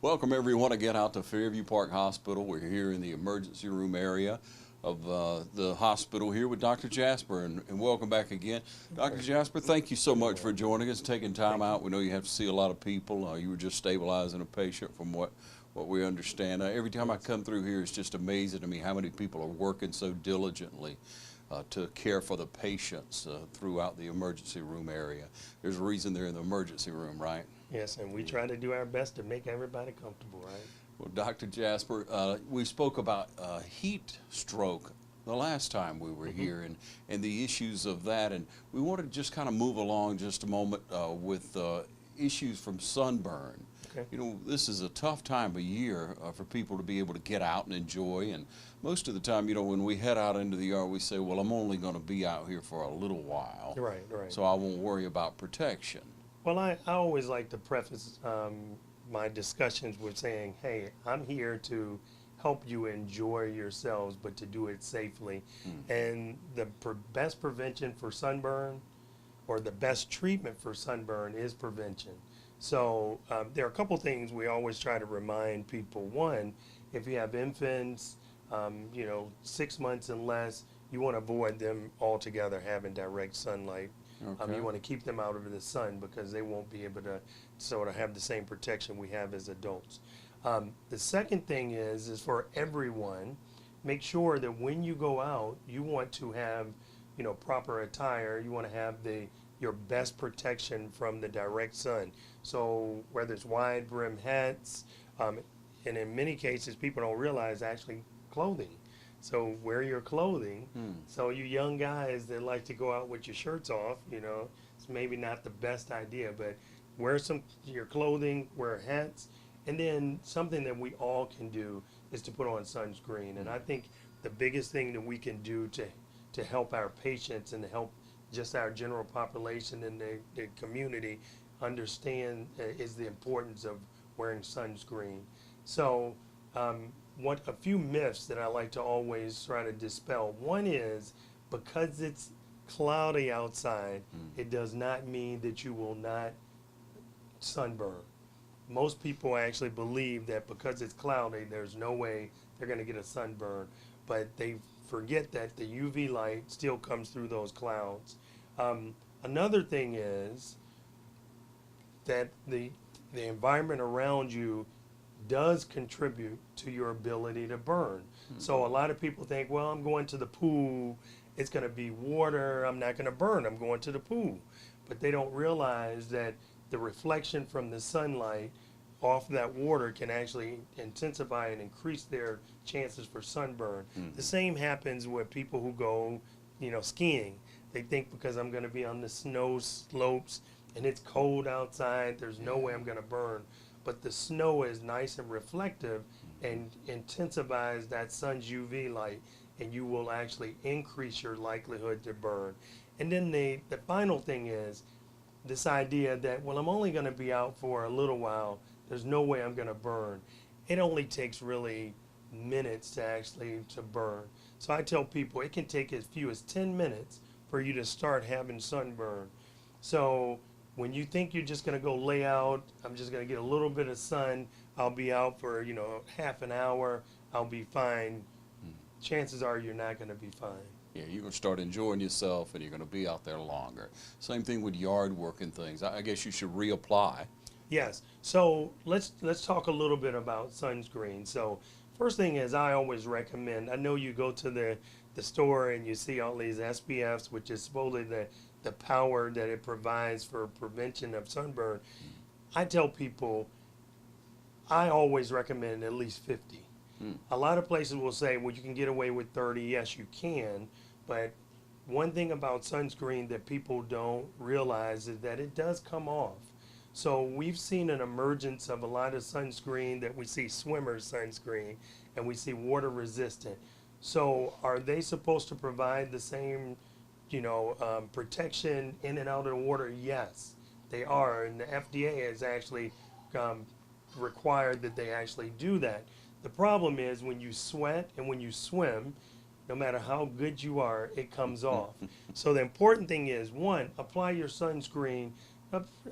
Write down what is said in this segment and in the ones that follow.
Welcome everyone again out to Fairview Park Hospital. We're here in the emergency room area of the hospital here with Dr. Jasper, and welcome back again. Dr. Jasper, thank you so much for joining us, taking time out. We know you have to see a lot of people. You were just stabilizing a patient from what we understand. Every time I come through here, it's just amazing to me how many people are working so diligently to care for the patients throughout the emergency room area. There's a reason they're in the emergency room, right? Yes, and we try to do our best to make everybody comfortable, right? Well, Dr. Jasper, we spoke about heat stroke the last time we were here and the issues of that, and we want to just kind of move along just a moment with issues from sunburn. Okay. You know, this is a tough time of year for people to be able to get out and enjoy, and most of the time, you know, when we head out into the yard, we say, well, I'm only going to be out here for a little while, Right, right. so I won't worry about protection. Well, I always like to preface my discussions with saying, hey, I'm here to help you enjoy yourselves, but to do it safely. And the best prevention for sunburn, or the best treatment for sunburn, is prevention. So there are a couple things we always try to remind people. One, if you have infants, 6 months and less, you want to avoid them altogether having direct sunlight. Okay. You want to keep them out of the sun because they won't be able to sort of have the same protection we have as adults. The second thing is for everyone, make sure that when you go out, you want to have, proper attire. You want to have your best protection from the direct sun. So whether it's wide brim hats, and in many cases, people don't realize actually clothing. So wear your clothing. So you young guys that like to go out with your shirts off, it's maybe not the best idea, but wear your clothing, wear hats, and then something that we all can do is to put on sunscreen. And I think the biggest thing that we can do to help our patients and to help just our general population and the community understand is the importance of wearing sunscreen. So a few myths that I like to always try to dispel. One is, because it's cloudy outside, it does not mean that you will not sunburn. Most people actually believe that because it's cloudy, there's no way they're going to get a sunburn, but they forget that the UV light still comes through those clouds. Another thing is that the environment around you does contribute to your ability to burn. So a lot of people think, well, I'm going to the pool, it's going to be water, I'm not going to burn, I'm going to the pool. But they don't realize that the reflection from the sunlight off that water can actually intensify and increase their chances for sunburn. The same happens with people who go, skiing. They think because I'm going to be on the snow slopes and it's cold outside, there's no way I'm going to burn. But the snow is nice and reflective and intensifies that sun's UV light, and you will actually increase your likelihood to burn. And then the final thing is this idea that, well, I'm only going to be out for a little while, there's no way I'm going to burn. It only takes really minutes to burn. So I tell people it can take as few as 10 minutes for you to start having sunburn. So when you think you're just going to go lay out, I'm just going to get a little bit of sun, I'll be out for, half an hour, I'll be fine. Chances are you're not going to be fine. Yeah, you're going to start enjoying yourself and you're going to be out there longer. Same thing with yard work and things. I guess you should reapply. Yes. So let's talk a little bit about sunscreen. So first thing is, I always recommend, I know you go to the store and you see all these SPFs, which is supposedly the power that it provides for prevention of sunburn. I tell people I always recommend at least 50. A lot of places will say, well, you can get away with 30. Yes, you can. But one thing about sunscreen that people don't realize is that it does come off. So we've seen an emergence of a lot of sunscreen that we see swimmer sunscreen and we see water resistant. So are they supposed to provide the same protection in and out of the water? Yes, they are, and the FDA has actually required that they actually do that. The problem is when you sweat and when you swim, no matter how good you are, it comes off. So the important thing is, one, apply your sunscreen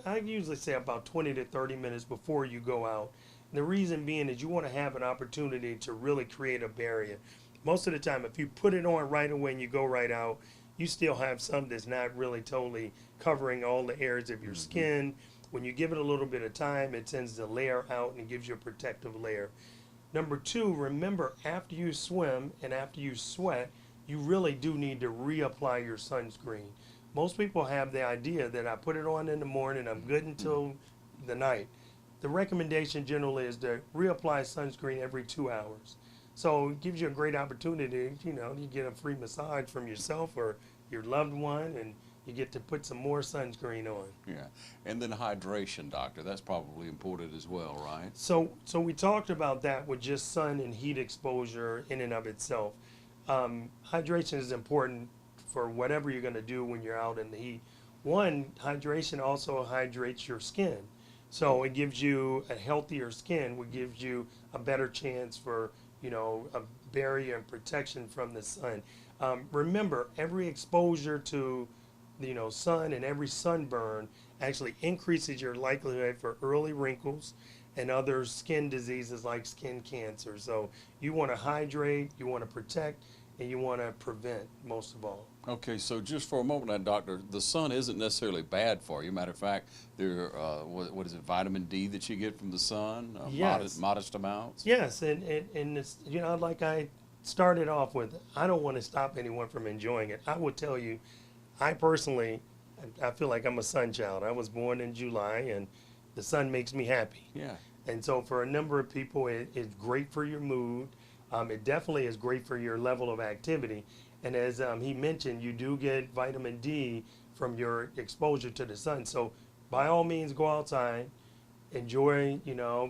I usually say about 20 to 30 minutes before you go out. And the reason being is you want to have an opportunity to really create a barrier. Most of the time, if you put it on right away and you go right out, you still have some that's not really totally covering all the areas of your skin. When you give it a little bit of time, it tends to layer out and gives you a protective layer. Number two, remember after you swim and after you sweat, you really do need to reapply your sunscreen. Most people have the idea that I put it on in the morning, I'm good until the night. The recommendation generally is to reapply sunscreen every 2 hours. So it gives you a great opportunity, you get a free massage from yourself or your loved one, and you get to put some more sunscreen on. Yeah, and then hydration, doctor, that's probably important as well, right? So we talked about that with just sun and heat exposure in and of itself. Hydration is important for whatever you're going to do when you're out in the heat. One, hydration also hydrates your skin. So it gives you a healthier skin, which gives you a better chance for, a barrier and protection from the sun. Remember, every exposure to, sun and every sunburn actually increases your likelihood for early wrinkles and other skin diseases like skin cancer. So you want to hydrate, you want to protect, and you want to prevent most of all. Okay, so just for a moment now, doctor, the sun isn't necessarily bad for you. Matter of fact, there, what is it, vitamin D that you get from the sun? Yes. Modest amounts? Yes, and it's, like I started off with, I don't want to stop anyone from enjoying it. I will tell you, I personally, I feel like I'm a sun child. I was born in July, and the sun makes me happy. Yeah. And so for a number of people, it's great for your mood. It definitely is great for your level of activity. And as he mentioned, you do get vitamin D from your exposure to the sun. So by all means, go outside, enjoy,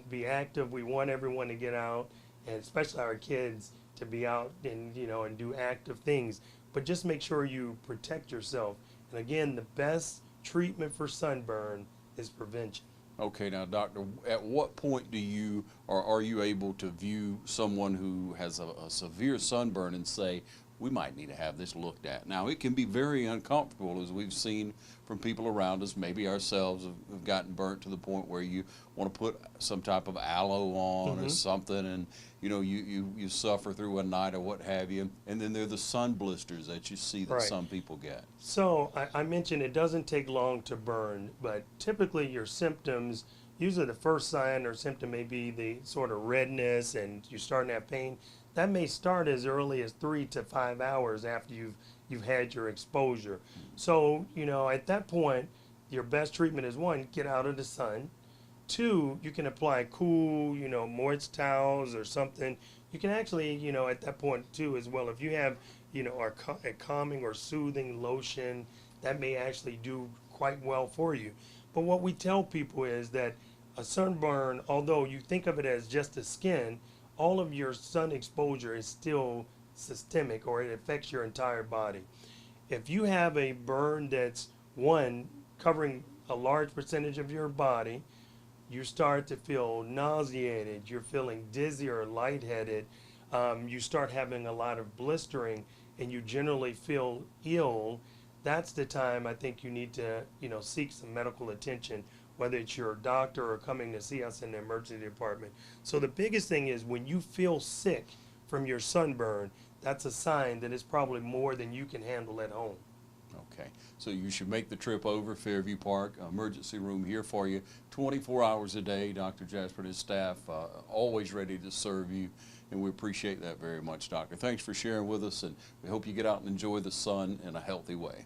be active. We want everyone to get out, and especially our kids to be out and, and do active things. But just make sure you protect yourself. And again, the best treatment for sunburn is prevention. Okay, now, doctor, at what point do you, or are you able to view someone who has a severe sunburn and say, we might need to have this looked at? Now, it can be very uncomfortable, as we've seen from people around us. Maybe ourselves have gotten burnt to the point where you want to put some type of aloe on or something, and you suffer through a night or what have you. And then there are the sun blisters that you see that some people get. So I mentioned it doesn't take long to burn, but typically your symptoms, usually the first sign or symptom may be the sort of redness and you're starting to have pain. That may start as early as 3 to 5 hours after you've had your exposure. So, at that point, your best treatment is, one, get out of the sun. Two, you can apply cool, moist towels or something. You can actually, at that point too as well, if you have, a calming or soothing lotion, that may actually do quite well for you. But what we tell people is that a sunburn, although you think of it as just the skin, all of your sun exposure is still systemic, or it affects your entire body. If you have a burn that's, one, covering a large percentage of your body, you start to feel nauseated, you're feeling dizzy or lightheaded, you start having a lot of blistering, and you generally feel ill, that's the time I think you need to, seek some medical attention, whether it's your doctor or coming to see us in the emergency department. So the biggest thing is when you feel sick from your sunburn, that's a sign that it's probably more than you can handle at home. Okay, so you should make the trip over. Fairview Park, emergency room here for you 24 hours a day. Dr. Jasper and his staff always ready to serve you, and we appreciate that very much, Doctor. Thanks for sharing with us, and we hope you get out and enjoy the sun in a healthy way.